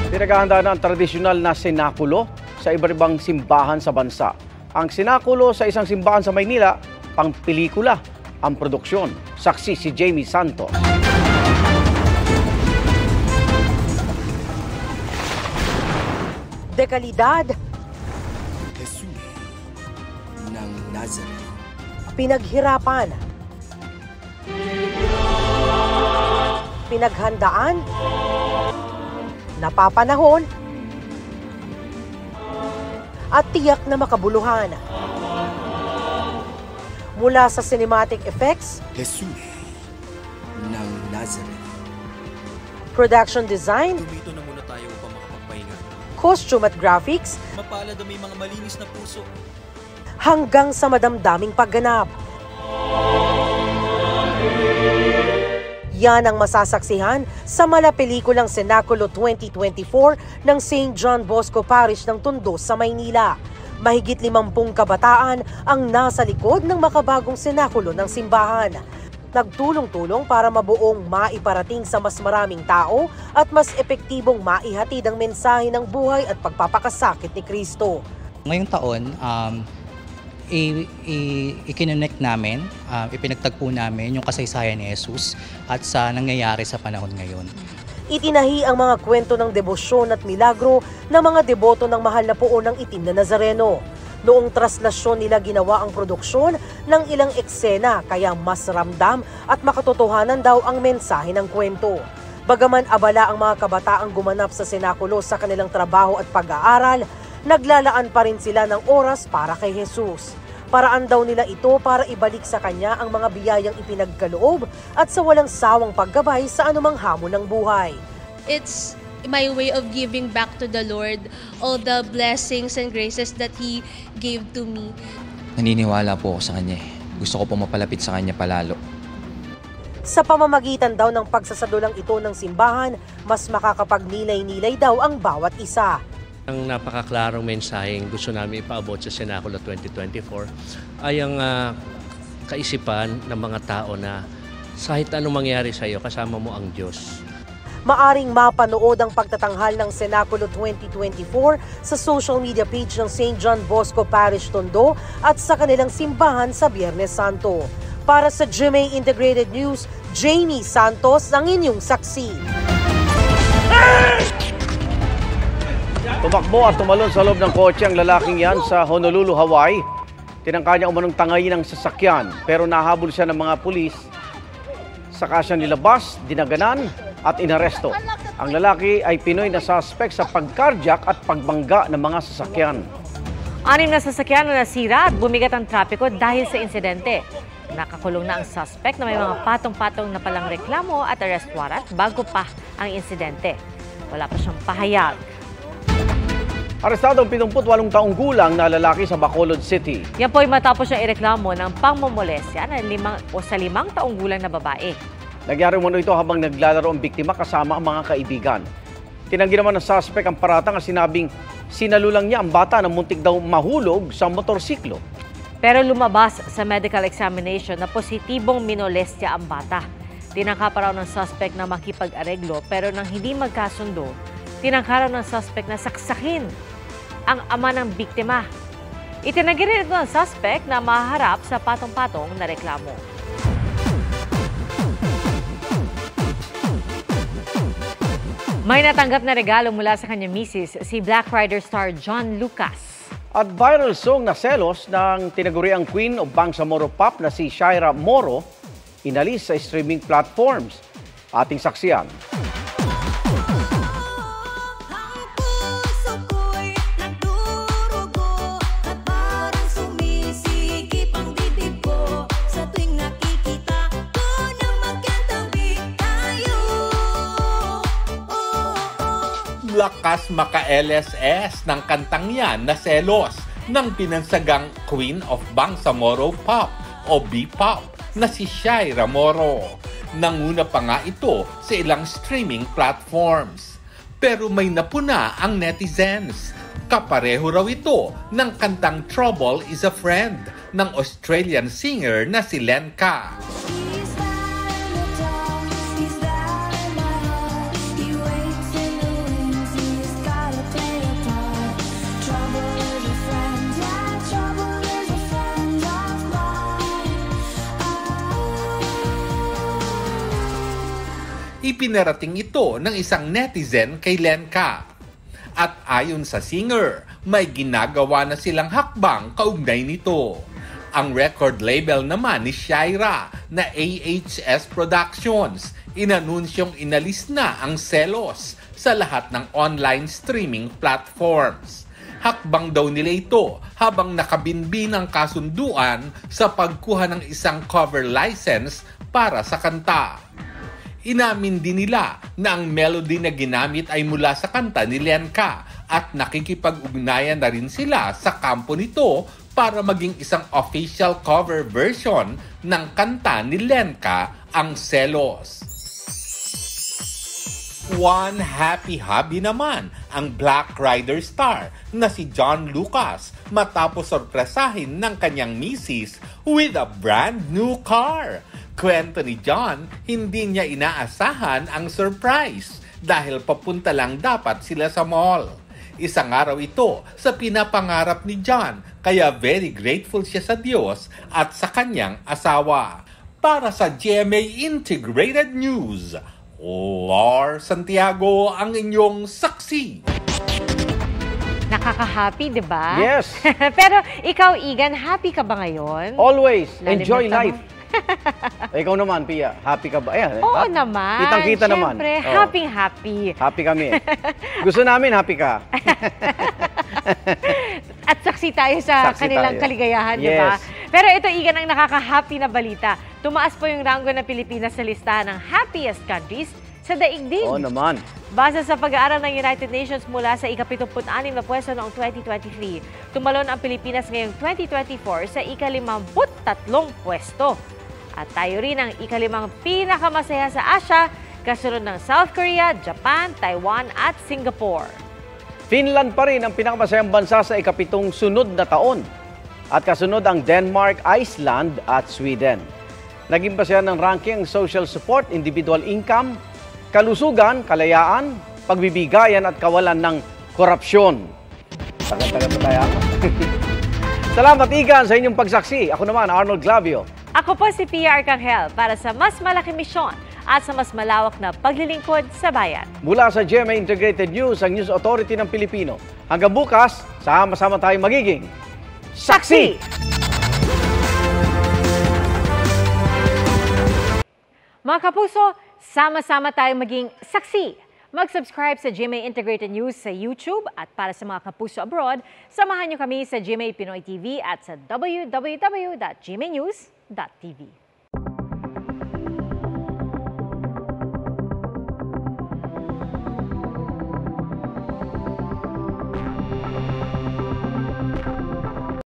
Pinaghahanda na ang tradisyonal na senakulo sa iba't ibang simbahan sa bansa. Ang senakulo sa isang simbahan sa Maynila, pang pelikula ang produksyon. Saksi si Jamie Santos. Dekalidad, Jesus ng Nazareth. pinaghirapan, pinaghandaan, napapanahon, at tiyak na makabuluhan. Mula sa cinematic effects, Jesus ng Nazareth. production design, Tumito na muna tayo upang makapagpahinga. costume at graphics, Mapalad na may mga malinis na puso. hanggang sa madamdaming pagganap. Yan ang masasaksihan sa malapelikulang Senakulo 2024 ng St. John Bosco Parish ng Tondo sa Maynila. Mahigit 50 kabataan ang nasa likod ng makabagong senakulo ng simbahan. Nagtulong-tulong para mabuong maiparating sa mas maraming tao at mas epektibong maihatid ang mensahe ng buhay at pagpapakasakit ni Kristo. Ngayong taon, i-connect namin, ipinagtagpo namin yung kasaysayan ni Jesus at sa nangyayari sa panahon ngayon. Itinahi ang mga kwento ng debosyon at milagro ng mga deboto ng mahal na puon ng itim na Nazareno. Noong traslasyon nila ginawa ang produksyon ng ilang eksena kaya mas ramdam at makatotohanan daw ang mensahe ng kwento. Bagaman abala ang mga kabataang gumanap sa senakulo sa kanilang trabaho at pag-aaral, naglalaan pa rin sila ng oras para kay Jesus. Paraan daw nila ito para ibalik sa kanya ang mga biyayang ipinagkaloob at sa walang sawang paggabay sa anumang hamon ng buhay. It's my way of giving back to the Lord all the blessings and graces that He gave to me. Naniniwala po ako sa Kanya. Gusto ko po mapalapit sa Kanya palalo. Sa pamamagitan daw ng pagsasadulang ito ng simbahan, mas makakapagnilay-nilay daw ang bawat isa. Ang napakaklarong mensaheng gusto namin ipaabot sa Senakulo 2024 ay ang kaisipan ng mga tao na kahit anong mangyari sa iyo, kasama mo ang Diyos. Maaring mapanood ang pagtatanghal ng Senakulo 2024 sa social media page ng St. John Bosco Parish Tondo at sa kanilang simbahan sa Biyernes Santo. Para sa GMA Integrated News, Jamie Santos ang inyong saksi. Tumakbo at tumalon sa loob ng kotse ang lalaking yan sa Honolulu, Hawaii. Tinangka niya umanong tangayin ng sasakyan pero nahabol siya ng mga pulis. Saka siya nilabas, dinaganan at inaresto. Ang lalaki ay Pinoy na suspect sa pagkardiak at pagbangga ng mga sasakyan. 6 na sasakyan na nasira at bumigat ang trapiko dahil sa insidente. Nakakulong na ang suspect na may mga patong-patong na palang reklamo at arrest warrant bago pa ang insidente. Wala pa siyang pahayag. Arestado ang 78 taong gulang na lalaki sa Bacolod City. Yan po ay matapos siyang ireklamo ng pangmomolesya sa 5 taong gulang na babae. Nagyari umano ito habang naglalaro ang biktima kasama ang mga kaibigan. Tinanggi naman ng suspect ang paratang at sinabing sinalulang niya ang bata na muntik daw mahulog sa motorsiklo. Pero lumabas sa medical examination na positibong minolestya ang bata. Tinangka pa raw ng suspect na makipag-areglo pero nang hindi magkasundo, tinangka raw ng suspect na saksakin ang ama ng biktima. Itinanggi rin ito ng suspect na maharap sa patong-patong na reklamo. May natanggap na regalo mula sa kanyang misis, si Black Rider star John Lucas. At viral song na selos ng tinaguriang queen of Bangsamoro Pop na si Shaira Moro, inalis sa streaming platforms. Ating saksiyan. Lakas maka-LSS ng kantang yan na selos ng pinansagang Queen of Bangsamoro Pop o B-Pop na si Shaira Moro. Nanguna pa nga ito sa ilang streaming platforms. Pero may napuna ang netizens. Kapareho raw ito ng kantang Trouble is a Friend ng Australian singer na si Lenka. ipinarating ito ng isang netizen kay Lenka. At ayon sa singer, may ginagawa na silang hakbang kaugnay nito. Ang record label naman ni Shaira na AHS Productions, inanunsyong inalis na ang Selos sa lahat ng online streaming platforms. Hakbang daw nila ito habang nakabinbin ang kasunduan sa pagkuha ng isang cover license para sa kanta. Inamin din nila na ang melody na ginamit ay mula sa kanta ni Lenka at nakikipag-ugnayan na rin sila sa kampo nito para maging isang official cover version ng kanta ni Lenka, ang Selos. One happy hubby naman ang Black Rider star na si John Lucas matapos sorpresahin ng kanyang misis with a brand new car. Kwento ni John, hindi niya inaasahan ang surprise dahil papunta lang dapat sila sa mall. Isang araw ito sa pinapangarap ni John, kaya very grateful siya sa Diyos at sa kanyang asawa. Para sa GMA Integrated News, Lar Santiago ang inyong saksi. Nakaka-happy, di ba? Yes. Pero ikaw, Igan, happy ka ba ngayon? Always. Lalim Enjoy na tama. life. Ikaw naman, Pia. Happy ka ba? Ayan. Oo naman. Kitang-kita naman. Siyempre, Oh. happy. Happy kami. Gusto namin, happy ka. At saksi tayo sa Saksi kanilang tayo. kaligayahan, di ba? Yes. Pero ito, Igan, ang nakaka-happy na balita. Tumaas po yung ranggo ng Pilipinas sa listahan ng happiest countries sa daigdig. Oo naman. Base sa pag-aaral ng United Nations mula sa ika-76 na pwesto noong 2023, tumalon ang Pilipinas ngayong 2024 sa ika-53 pwesto. At tayo rin ang ika-5 pinakamasaya sa Asia, kasunod ng South Korea, Japan, Taiwan at Singapore. Finland pa rin ang pinakamasayang bansa sa ika-7 sunod na taon. At kasunod ang Denmark, Iceland at Sweden. Naging basehan ng ranking ang social support, individual income, kalusugan, kalayaan, pagbibigayan at kawalan ng korupsyon. Tagal-tagal pa tayo. Salamat, Igan, sa inyong pagsaksi. Ako naman, Arnold Glavio. Ako po si Pia Arcangel para sa mas malaking misyon at sa mas malawak na paglilingkod sa bayan. Mula sa GMA Integrated News, ang News Authority ng Pilipino. Hanggang bukas, sama-sama tayo magiging saksi! Mga kapuso, sama-sama tayo maging saksi. Mag-subscribe sa GMA Integrated News sa YouTube at para sa mga kapuso abroad, samahan niyo kami sa GMA Pinoy TV at sa www.gmanews.tv.